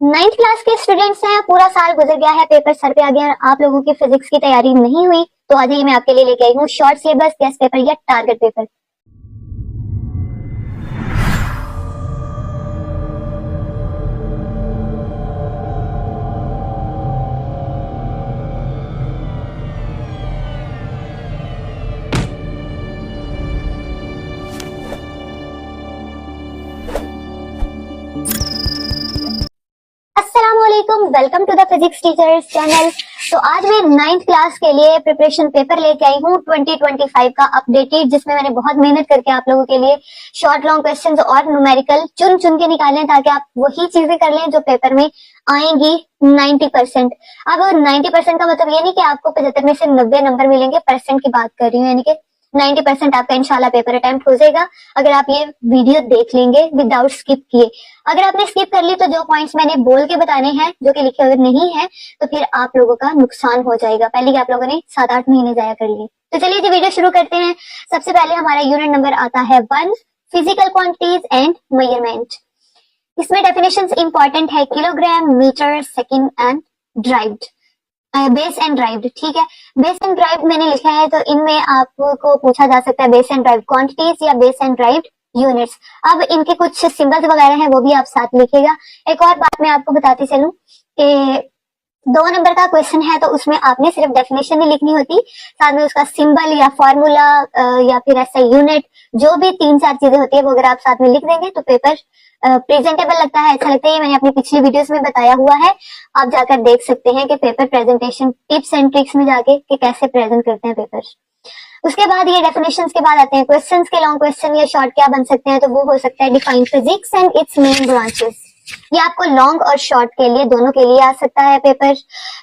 Ninth class के students हैं, पूरा साल गुजर गया है, पेपर सर पे आ गया, आप लोगों की फिजिक्स की तैयारी नहीं हुई, तो आज ही मैं आपके लिए लेके आई हूँ शॉर्ट सिलेबस गेस्ट पेपर या टारगेट पेपर। अस्सलामुअलैकुम, welcome to the physics teachers channel. तो आज मैं नाइन्थ क्लास के लिए प्रिपरेशन पेपर लेके आई हूँ 2025 का अपडेटेड, जिसमें मैंने बहुत मेहनत करके आप लोगों के लिए शॉर्ट लॉन्ग क्वेश्चंस और न्यूमेरिकल चुन चुन के निकाले हैं, ताकि आप वही चीजें कर लें जो पेपर में आएंगी 90%। अब 90% का मतलब ये नहीं कि आपको 75 में से 90 नंबर मिलेंगे, परसेंट की बात कर रही हूँ, यानी कि 90% आपका इंशाल्लाह पेपर अटेम्प्ट हो जाएगा अगर आप ये वीडियो देख लेंगे विदाउट स्किप किए। अगर आपने स्किप कर ली तो जो पॉइंट्स मैंने बोल के बताने हैं, जो कि लिखे हुए नहीं है, तो फिर आप लोगों का नुकसान हो जाएगा। पहले आप लोगों ने 7-8 महीने जाया कर लिए। तो चलिए जी वीडियो शुरू करते हैं। सबसे पहले हमारा यूनिट नंबर आता है 1, फिजिकल क्वांटिटीज एंड मेजरमेंट। इसमें डेफिनेशंस इंपॉर्टेंट है, kilogram, metre, second and derived, base and derived. ठीक है, बेस एंड ड्राइव्ड मैंने लिखा है, तो इनमें आपको पूछा जा सकता है बेस एंड ड्राइव्ड क्वांटिटीज या बेस एंड ड्राइव्ड यूनिट्स। अब इनके कुछ सिंबल्स वगैरह हैं, वो भी आप साथ लिखिएगा। एक और बात मैं आपको बताती चलूं कि 2 नंबर का क्वेश्चन है, तो उसमें आपने सिर्फ डेफिनेशन नहीं लिखनी होती, साथ में उसका सिंबल या फॉर्मूला या फिर ऐसा यूनिट, जो भी 3-4 चीजें होती है, वो अगर आप साथ में लिख देंगे तो पेपर प्रेजेंटेबल लगता है, अच्छा लगता है। ये मैंने अपनी पिछली वीडियोस में बताया हुआ है, आप जाकर देख सकते हैं कि paper presentation tips and tricks में जाके कि कैसे प्रेजेंट करते हैं पेपर। उसके बाद ये डेफिनेशंस के बाद आते हैं क्वेश्चंस के। लॉन्ग क्वेश्चन या शॉर्ट क्या बन सकते हैं, तो वो हो सकता है define physics and it's main branches. ये आपको लॉन्ग और शॉर्ट के लिए, दोनों के लिए आ सकता है पेपर।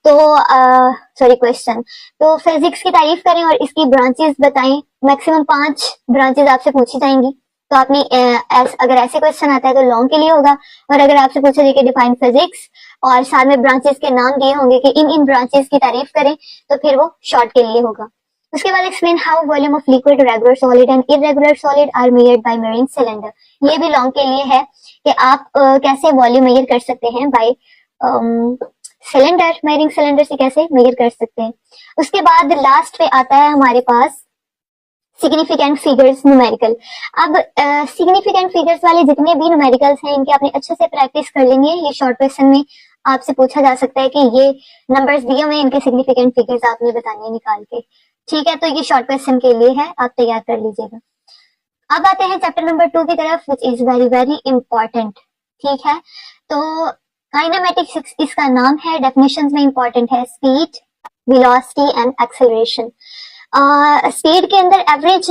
तो क्वेश्चन, तो फिजिक्स की तारीफ करें और इसकी ब्रांचेस बताएं। मैक्सिमम 5 ब्रांचेस आपसे पूछी जाएंगी, तो आपने अगर ऐसे क्वेश्चन आता है तो लॉन्ग के लिए होगा, और अगर आपसे पूछा जाए कि डिफाइन फिजिक्स और साथ में ब्रांचेस के नाम दिए होंगे कि इन ब्रांचेस की तारीफ करें, तो फिर वो शॉर्ट के लिए होगा। उसके बाद explain how volume of liquid, regular solid and irregular solid are measured by measuring cylinder. ये भी लॉन्ग के लिए है कि आप कैसे वॉल्यूम मेजर कर सकते हैं बाय सिलेंडर, मेजरिंग सिलेंडर से कैसे मेजर कर सकते हैं। उसके बाद लास्ट पे आता है हमारे पास सिग्निफिकेंट फिगर्स न्यूमेरिकल। अब सिग्निफिकेंट फिगर्स वाले जितने भी न्यूमेरिकल्स हैं, इनके आपने अच्छे से प्रैक्टिस कर लेंगे। ये शॉर्ट क्वेश्चन में आपसे पूछा जा सकता है कि ये नंबर्स दिए हुए, इनके सिग्निफिकेंट फिगर्स आपने बताने निकाल के। ठीक है, तो ये शॉर्ट क्वेश्चन के लिए है, आप तैयार कर लीजिएगा। अब आते हैं चैप्टर नंबर 2 की तरफ, which is very very important. ठीक है, तो काइनेमेटिक्स इसका नाम है। डेफिनेशंस में इंपॉर्टेंट है speed, velocity and acceleration. Speed के अंदर एवरेज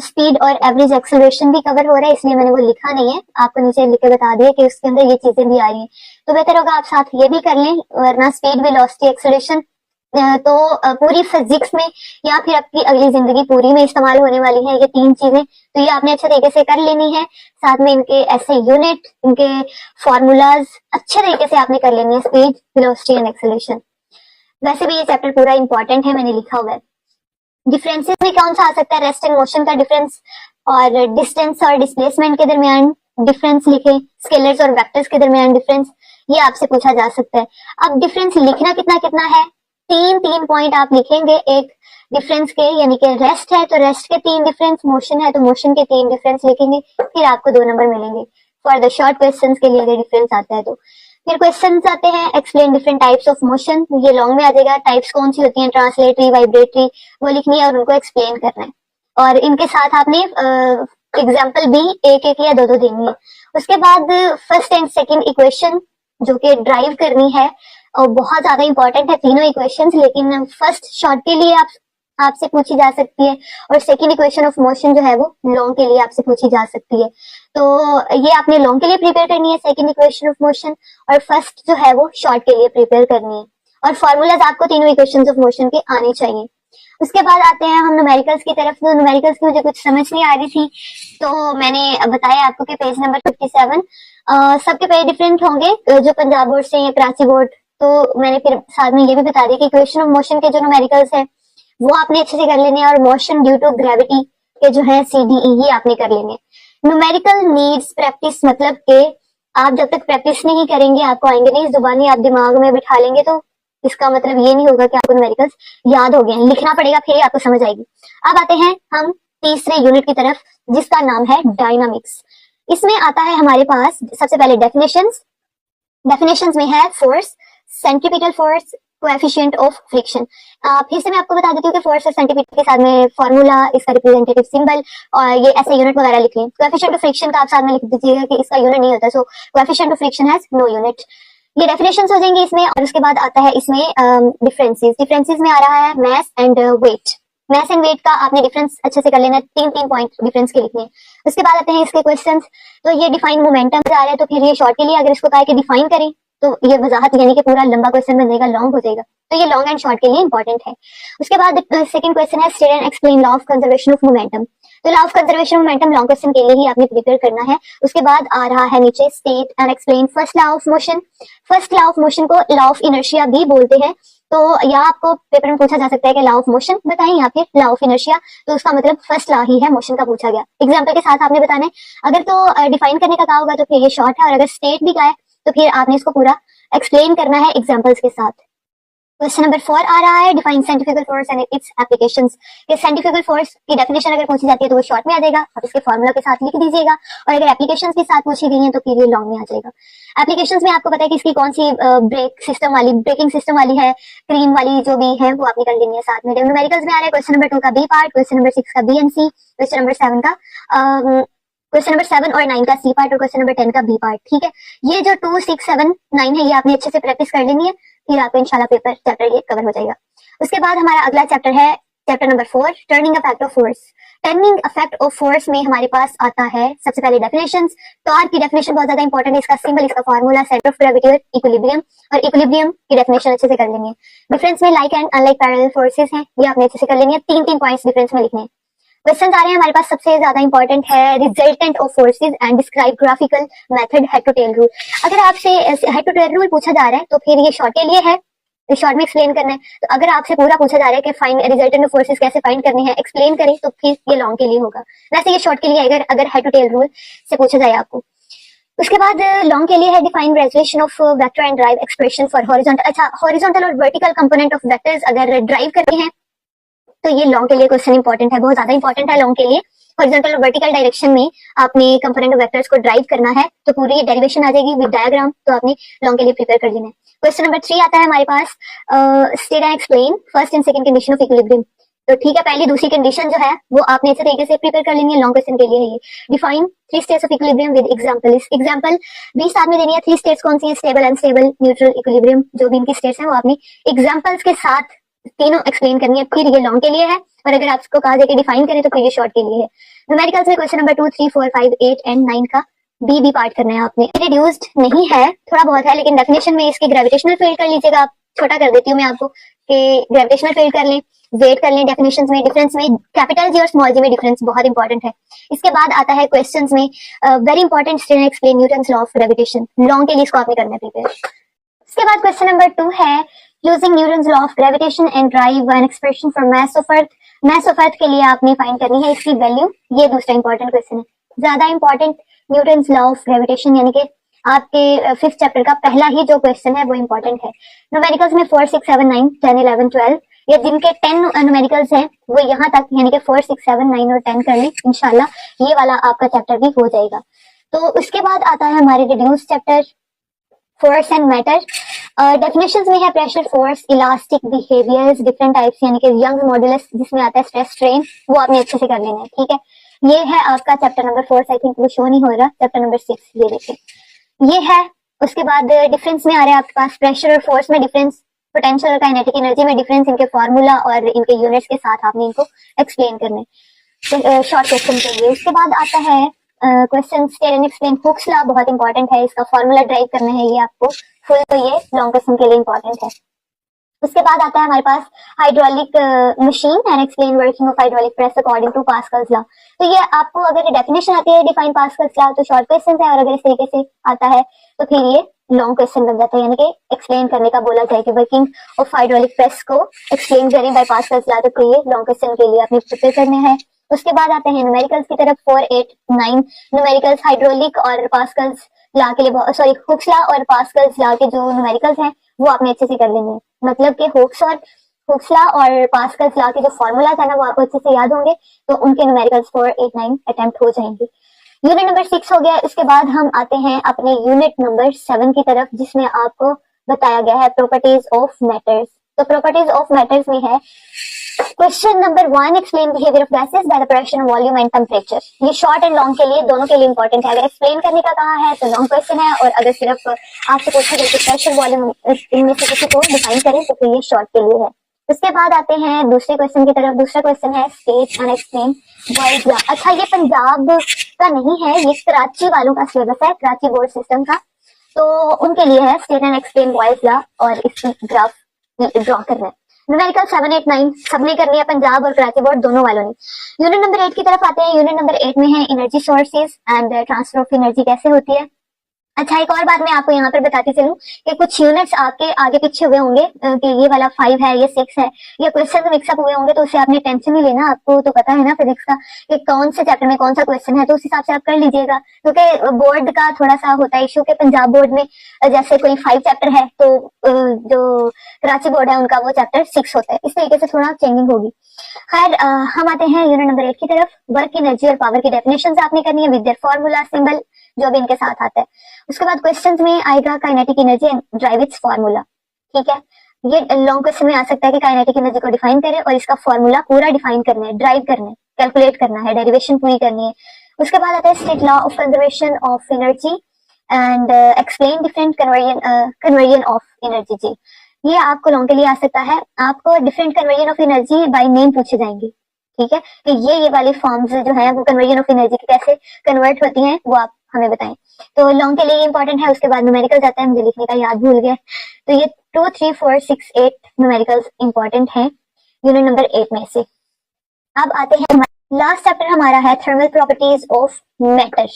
स्पीड और एवरेज एक्सेलरेशन भी कवर हो रहा है, इसलिए मैंने वो लिखा नहीं है, आपको नीचे लिख के बता दिया कि उसके अंदर ये चीजें भी आ रही हैं। तो बेहतर होगा आप साथ ये भी कर लें, वरना स्पीड, वेलोसिटी, एक्सेलरेशन तो पूरी फिजिक्स में या फिर आपकी अगली जिंदगी पूरी में इस्तेमाल होने वाली है ये 3 चीजें, तो ये आपने अच्छे तरीके से कर लेनी है। साथ में इनके ऐसे यूनिट, इनके फॉर्मूलाज अच्छे तरीके से आपने कर लेनी है, स्पीड, वेलोसिटी एंड एक्सेलरेशन। वैसे भी ये चैप्टर पूरा इंपॉर्टेंट है, मैंने लिखा हुआ है। डिफरेंसेस में कौन सा आ सकता है, रेस्ट एंड मोशन का डिफरेंस, और डिस्टेंस और डिस्प्लेसमेंट के दरमियान डिफरेंस लिखे, स्केलर्स और वेक्टर्स के दरमियान डिफरेंस, ये आपसे पूछा जा सकता है। अब डिफरेंस लिखना कितना कितना है, 3 पॉइंट आप लिखेंगे एक डिफरेंस के, यानी कि रेस्ट है तो रेस्ट के 3 डिफरेंस, मोशन है तो मोशन के 3 डिफरेंस लिखेंगे, फिर आपको 2 नंबर मिलेंगे फॉर द शॉर्ट क्वेश्चंस के लिए अगर डिफरेंस आता है तो। फिर क्वेश्चंस आते हैं, explain different types of motion, ये लॉन्ग में आ जाएगा। टाइप्स कौन सी होती हैं, ट्रांसलेटरी, वाइब्रेटरी, वो लिखनी है और उनको एक्सप्लेन करना है, और इनके साथ आपने एग्जाम्पल भी एक या दो देनी है। उसके बाद फर्स्ट एंड सेकेंड इक्वेशन जो कि ड्राइव करनी है, और बहुत ज्यादा इंपॉर्टेंट है तीनों इक्वेशंस, लेकिन फर्स्ट शॉर्ट के लिए आपसे पूछी जा सकती है, और सेकंड इक्वेशन ऑफ मोशन जो है वो लॉन्ग के लिए आपसे पूछी जा सकती है। तो ये आपने लॉन्ग के लिए प्रिपेयर करनी है सेकंड इक्वेशन ऑफ मोशन, और फर्स्ट जो है वो शॉर्ट के लिए प्रिपेयर करनी है, और फॉर्मूलाज आपको तीनों इक्वेशंस ऑफ मोशन के आने चाहिए। उसके बाद आते हैं हम न्यूमेरिकल्स की तरफ। तो न्यूमेरिकल्स की मुझे कुछ समझ नहीं आ रही थी, तो मैंने बताया आपको कि पेज नंबर 57 सबके पेज डिफरेंट होंगे, जो पंजाब बोर्ड से या कराची बोर्ड, तो मैंने फिर साथ में ये भी बता दिया कि इक्वेशन ऑफ मोशन के जो न्यूमेरिकल्स है वो आपने अच्छे से कर लेने हैं, और मोशन ड्यू टू ग्रेविटी के जो है CDE, ये आपने कर लेने हैं। न्यूमेरिकल नीड्स प्रैक्टिस, मतलब के आप जब तक प्रैक्टिस नहीं करेंगे आपको आएंगे नहीं, जुबानी आप दिमाग में बिठा लेंगे तो इसका मतलब ये नहीं होगा कि आपको न्यूमेरिकल्स याद हो गए हैं, लिखना पड़ेगा फिर ही आपको समझ आएगी। अब आते हैं हम तीसरे यूनिट की तरफ जिसका नाम है डायनामिक्स। इसमें आता है हमारे पास सबसे पहले डेफिनेशंस। डेफिनेशंस में है force, centripetal force, coefficient of friction. फिर से मैं आपको बता देती हूँ कि फोर्स और सेंट्रीपिटल के साथ में फॉर्मूला, इसका रिप्रेजेंटेटिव सिंबल और ये ऐसे यूनिट वगैरह लिख लें। कोएफिशिएंट ऑफ फ्रिक्शन का आप साथ में लिख दीजिएगा कि इसका यूनिट नहीं होता, so coefficient of friction has no unit. ये डेफिनेशंस हो जाएंगे इसमें। और उसके बाद आता है इसमें डिफरेंसेस। डिफरेंसेस में आ रहा है mass and weight. Mass and weight का आपने डिफरेंस अच्छे से कर लेना, 3 पॉइंट डिफरेंस के लिखने हैं। उसके बाद आते हैं इसके क्वेश्चंस। तो ये डिफाइन मोमेंटम से आ रहा है, तो फिर ये शॉर्ट के लिए अगर इसको कहा कि डिफाइन करें तो ये वजाहत यानी कि पूरा लंबा क्वेश्चन बनेगा, लॉन्ग हो जाएगा, तो ये लॉन्ग एंड शॉर्ट के लिए इंपॉर्टेंट है। उसके बाद सेकंड क्वेश्चन है state and explain law of conservation of momentum. तो law of conservation of momentum long question के लिए ही आपने प्रिपेयर करना है। उसके बाद आ रहा है नीचे state and explain first law of motion. First law of motion को लॉ ऑफ इनर्शिया भी बोलते हैं, तो या आपको पेपर में पूछा जा सकता है कि लॉ ऑफ मोशन बताएं या फिर लॉ ऑफ इनर्शिया, तो उसका मतलब फर्स्ट लॉ ही है, मोशन का पूछा गया। एग्जाम्पल के साथ आपने बताना है। अगर तो डिफाइन करने का कहा होगा तो फिर ये शॉर्ट है, और अगर स्टेट भी कहा है तो फिर आपने इसको पूरा एक्सप्लेन करना है एग्जांपल्स के साथ। क्वेश्चन नंबर 4 आ रहा है define centrifugal force and it's applications. ये सेंट्रीफ्यूगल फोर्स की डेफिनेशन अगर पूछी जाती है तो वो शॉर्ट में आ जाएगा, आप इसके फार्मूला के साथ लिख दीजिएगा, और अगर एप्लीकेशंस के साथ पूछी गई है तो फिर ये लॉन्ग में आ जाएगा। एप्लीकेशंस में आपको पता है कि इसकी कौन सी ब्रेकिंग सिस्टम वाली है, क्रीम वाली जो भी है वो आपने कर लेनी है साथ में। न्यूमेरिकल्स में आ रहा है क्वेश्चन नंबर 2 का बी पार्ट, क्वेश्चन नंबर 6 का B and C, question number 7 का क्वेश्चन नंबर 7 और 9 का सी पार्ट, और क्वेश्चन नंबर 10 का बी पार्ट। ठीक है, ये जो 2, 6, 7, 9 है ये आपने अच्छे से प्रैक्टिस कर लेनी है, फिर आपको इंशाल्लाह पेपर चैप्टर ये कवर हो जाएगा। उसके बाद हमारा अगला चैप्टर है chapter number 4 turning effect of force. Turning effect of force में हमारे पास आता है सबसे पहले डेफिनेशंस। टॉर्क की डेफिनेशन बहुत ज्यादा इंपॉर्टेंट है, इसका सिंबल, इसका फार्मूला, सेंटर ऑफ ग्रेविटी और इक्विलिब्रियम, और इक्विलिब्रियम की डेफिनेशन अच्छे से कर लेनी है। डिफरेंस में like and unlike parallel forces हैं, ये आपने अच्छे से कर लेनी है। 3 पॉइंट्स डिफरेंस में लिखने हैं। क्वेश्चन आ रहे हैं हमारे पास, सबसे ज्यादा इंपॉर्टेंट है resultant of forces and describe graphical method head to tail rule. अगर आपसे हेड टू टेल रूल पूछा जा रहा है तो फिर ये शॉर्ट के लिए है, शॉर्ट में एक्सप्लेन करना है। तो अगर आपसे पूरा पूछा जा रहा है कि फाइंड रिजल्टेंट ऑफ फोर्सेस कैसे फाइंड करने हैं, एक्सप्लेन करें, तो फिर ये लॉन्ग के लिए होगा। वैसे ये शॉर्ट के लिए आएगा अगर हेड टू टेल रूल से पूछा जाए आपको। उसके बाद लॉन्ग के लिए है define graduation of vector and drive expression for horizontal. अच्छा, हॉरिजॉन्टल और वर्टिकल कंपोनेंट ऑफ वेक्टर्स अगर ड्राइव करते हैं तो ये लॉन्ग के लिए क्वेश्चन इंपॉर्टेंट है, बहुत ज्यादा इंपॉर्टेंट है लॉन्ग के लिए। हॉरिजॉन्टल और वर्टिकल डायरेक्शन में आपने कंपोनेंट ऑफ वेक्टर्स को ड्राइव करना है, तो पूरी डेरिवेशन आ जाएगी विद डायग्राम, तो आपने लॉन्ग के लिए प्रिपेयर कर लेना है। क्वेश्चन नंबर 3 आता है हमारे पास state and explain first and second condition of equilibrium. तो ठीक है, पहली दूसरी कंडीशन जो है वो आपने अच्छे तरीके से प्रिपेयर कर लेनी है, लॉन्ग क्वेश्चन के लिए है ये। Define 3 states of equilibrium with example. इस एग्जांपल 20 साथ में देनी है। 3 स्टेट्स कौन सी है? स्टेबल, अनस्टेबल, न्यूट्रल, इक्विलिब्रियम, जो भी इनकी स्टेट्स हैं वो आपने एग्जांपल्स के साथ तीनों एक्सप्लेन करनी है, फिर ये लॉन्ग के लिए है। और अगर आपको कहा जाए कि डिफाइन करें तो फिर ये शॉर्ट के लिए है। न्यूमेरिकल्स में क्वेश्चन नंबर 2, 3, 4, 5, 8 एंड 9 का बी पार्ट करना है आपने। रिड्यूस्ड नहीं है, थोड़ा बहुत है, लेकिन डेफिनेशन में इसके ग्रेविटेशनल फील्ड कर लीजिएगा। आप छोटा कर देती हूँ मैं आपको कि ग्रेविटेशनल फील्ड कर लें, वेट कर लें। डेफिनेशन में डिफरेंस में कैपिटल जी और स्मॉल जी में डिफरेंस बहुत इंपॉर्टेंट है। इसके बाद आता है क्वेश्चन में very important state explain Newton's law of gravitation. Long के लिए इसको आपने करना है प्रिपेयर। इसके बाद क्वेश्चन नंबर 2 है using Newton's law of gravitation and drive an expression for mass of earth. Mass of earth के लिए आपने फाइंड करनी है इसकी वैल्यू। ये दूसरा इंपॉर्टेंट क्वेश्चन है, ज्यादा important. Newton's law of gravitation यानी कि आपके 5th चैप्टर का पहला ही जो क्वेश्चन है वो इंपॉर्टेंट है। न्यूमेरिकल्स में 4, 6, 7, 9, 10, 11, 12 ये जिनके 10 न्यूमेरिकल्स हैं वो यहाँ तक यानी कि 4, 6, 7, 9 और 10 कर लें, इंशाल्लाह ये वाला आपका चैप्टर भी हो जाएगा। तो उसके बाद आता है हमारे reduce chapter force and matter. Definitions में है pressure, force, elastic behaviours, different types यानी कि यंग मॉडुलस जिसमें आता है स्ट्रेस, स्ट्रेन, वो आपने अच्छे से कर लेना है। ठीक है, ये है आपका चैप्टर नंबर 4। आई थिंक वो शो नहीं हो रहा। चैप्टर नंबर 6 ये देखिए, ये है। उसके बाद डिफरेंस में आ रहा है आपके पास प्रेशर और फोर्स में डिफरेंस, पोटेंशियल और काइनेटिक एनर्जी में डिफरेंस, इनके फार्मूला और इनके यूनिट्स के साथ आपने इनको एक्सप्लेन करना है शॉर्ट क्वेश्चन के लिए। उसके बाद आता है question state and explain Hooke's law, बहुत इंपॉर्टेंट है, इसका फार्मूला ड्राइव करना है ये आपको फुल, तो ये लॉन्ग क्वेश्चन के लिए इंपॉर्टेंट है। उसके बाद आता है हमारे पास hydraulic machine and explain working of hydraulic press according to Pascal's law. तो ये आपको अगर डेफिनेशन आती है डिफाइन पास्कल्स लॉ तो शॉर्ट क्वेश्चन है, और अगर इस तरीके से आता है तो फिर ये लॉन्ग क्वेश्चन बन जाता है, यानी कि एक्सप्लेन करने का बोला जाए कि वर्किंग ऑफ हाइड्रोलिक प्रेस को एक्सप्लेन करें बाय पास्कल्स लॉ, तो फिर ये लॉन्ग क्वेश्चन के लिए आपने प्रिपेयर करने हैं। उसके बाद आते हैं न्यूमेरिकल्स की तरफ 4, 8, 9 न्यूमेरिकल्स हाइड्रोलिक और पास्कल्स लॉ के लिए, सॉरी हुक्स लॉ और पास्कल्स लॉ के जो न्यूमेरिकल्स हैं वो आपने अच्छे से कर लेंगे। मतलब कि हुक्स लॉ और पास्कल्स लॉ के जो फॉर्मूलाज है ना वो आपको अच्छे से याद होंगे, तो उनके न्यूमेरिकल्स 4, 8, 9 अटेम्प्ट हो जाएंगे। यूनिट नंबर 6 हो गया। इसके बाद हम आते हैं अपने यूनिट नंबर 7 की तरफ, जिसमें आपको बताया गया है प्रॉपर्टीज ऑफ मैटर्स। तो प्रॉपर्टीज ऑफ मैटर्स में है question number 1, explain behaviour of gases by the pressure, volume and temperature. ये शॉर्ट एंड लॉन्ग के लिए, दोनों के लिए इंपॉर्टेंट है। अगर एक्सप्लेन करने का कहा है तो लॉन्ग क्वेश्चन है, और अगर सिर्फ आपसे पूछा जाए कि प्रेशर वॉल्यूम इनमें से किसी को डिफाइन करें तो फिर ये शॉर्ट के लिए है। उसके बाद आते हैं दूसरे क्वेश्चन की तरफ। दूसरा क्वेश्चन है state and explain boys law. अच्छा, ये पंजाब का नहीं है, ये कराची वालों का सिलेबस है, कराची बोर्ड सिस्टम का, तो उनके लिए है state and explain boys law, और इसकी ग्राफ ड्रॉ करना है। न्यूमेरिकल 7, 8, 9 सबने करनी है, पंजाब और कराची बोर्ड दोनों वालों ने। यूनिट नंबर 8 की तरफ आते हैं। यूनिट नंबर 8 में है energy sources and transfer of energy कैसे होती है। अच्छा, एक और बात मैं आपको यहाँ पर बताती चलूं कि कुछ यूनिट्स आपके आगे पीछे हुए होंगे कि ये वाला 5 है, ये 6 है, ये क्वेश्चन मिक्सअप हुए होंगे, तो उससे आपने टेंशन नहीं लेना। आपको तो पता है ना फिजिक्स का कि कौन से चैप्टर में कौन सा क्वेश्चन है, तो उस हिसाब से आप कर लीजिएगा। क्योंकि बोर्ड का थोड़ा सा होता है इशू के पंजाब बोर्ड में जैसे कोई 5 चैप्टर है तो जो कराची बोर्ड है उनका वो चैप्टर 6 होता है, इस तरीके से थोड़ा चेंजिंग होगी। खैर, हम आते हैं यूनिट नंबर 8 की तरफ। वर्क, एनर्जी और पावर की डेफिनेशन आपने करनी है विद देयर फॉर्मूला, सिंबल जो भी इनके साथ आता है। उसके बाद क्वेश्चंस में आएगा kinetic energy and drive it's formula. ठीक है, ये लॉन्ग क्वेश्चन में आ सकता है कि काइनेटिक एनर्जी को डिफाइन करें और इसका फॉर्मूला पूरा डिफाइन करना है, ड्राइव करना है, कैलकुलेट करना है, डेरिवेशन पूरी करनी है। उसके बाद आता है state law of conservation of energy and explain different conversion of energy. जी, ये आपको लॉन्ग के लिए आ सकता है। आपको different conversion of energy by name पूछे जाएंगे। ठीक है, कि ये वाली फॉर्म्स जो है वो कन्वर्जन ऑफ एनर्जी की कैसे कन्वर्ट होती हैं वो आप हमें बताएं। तो लॉन्ग के लिए इंपॉर्टेंट है। उसके बाद न्यूमेरिकल जाता है, मुझे लिखने का याद भूल गया। तो ये 2, 3, 4, 6, 8 न्यूमेरिकल्स इंपॉर्टेंट हैं यूनिट नंबर 8 में से। अब आते हैं, लास्ट चैप्टर हमारा है थर्मल प्रॉपर्टीज ऑफ मैटर।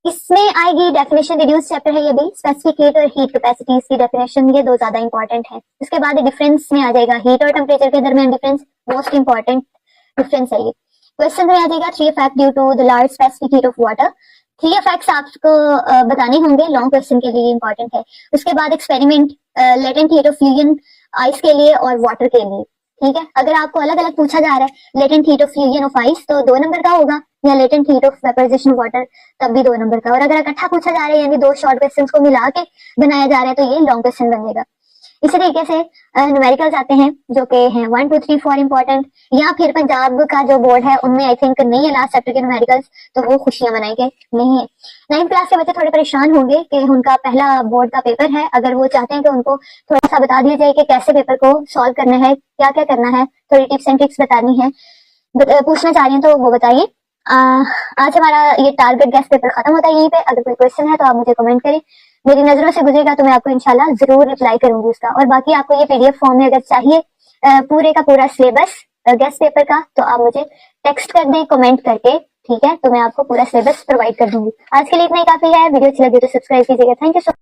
इसमें आएगी डेफिनेशन, रिड्यूस चैप्टर है ये भी, स्पेसिफिक हीट और हीट कैपेसिटीज की डेफिनेशन, ये दो ज्यादा इंपॉर्टेंट है। उसके बाद डिफरेंस में आ जाएगा हिट और टेम्परेचर के दरमियान डिफरेंस, मोस्ट इंपॉर्टेंट डिफरेंस है ये। क्वेश्चन में आ जाएगा 3 effect due to the large specific heat of water. 3 effects आपको बताने होंगे, लॉन्ग क्वेश्चन के लिए इंपॉर्टेंट है। उसके बाद experiment, latent heat of fusion ice के लिए और वाटर के लिए। ठीक है, अगर आपको अलग अलग पूछा जा रहा है latent heat of fusion of ice तो 2 नंबर का होगा, या latent heat of vaporisation of water तब भी 2 नंबर का। और अगर इकट्ठा पूछा जा रहा है यानी 2 शॉर्ट क्वेश्चंस को मिला के बनाया जा रहा है तो ये लॉन्ग क्वेश्चन बनेगा। इसी तरीके से न्यूमेरिकल्स आते हैं जो कि हैं 1, 2, 3, 4 इंपॉर्टेंट, या फिर पंजाब का जो बोर्ड है उनमें आई थिंक नहीं है लास्ट चैप्टर के न्यूमेरिकल्स, तो वो खुशियां मनाएंगे नहीं है। 9th क्लास के बच्चे थोड़े परेशान होंगे कि उनका पहला बोर्ड का पेपर है, अगर वो चाहते हैं कि उनको थोड़ा सा बता दिया जाए कि कैसे पेपर को सॉल्व करना है, क्या क्या करना है, थोड़ी टिप्स एंड ट्रिक्स बतानी है, पूछना चाह रही हैं तो वो बताइए। आज हमारा ये टारगेट गैस पेपर खत्म होता है यहीं पे। अगर कोई क्वेश्चन है तो आप मुझे कमेंट करें, मेरी नजरों से गुजरेगा तो मैं आपको इंशाल्लाह जरूर रिप्लाई करूंगी उसका। और बाकी आपको ये पीडीएफ फॉर्म में अगर चाहिए पूरे का पूरा सिलेबस गैस पेपर का, तो आप मुझे टेक्स्ट कर दें कमेंट करके, ठीक है, तो मैं आपको पूरा सिलेबस प्रोवाइड कर दूंगी। आज के लिए इतना ही काफी है। वीडियो अच्छी लगी तो सब्सक्राइब कीजिएगा। Thank you so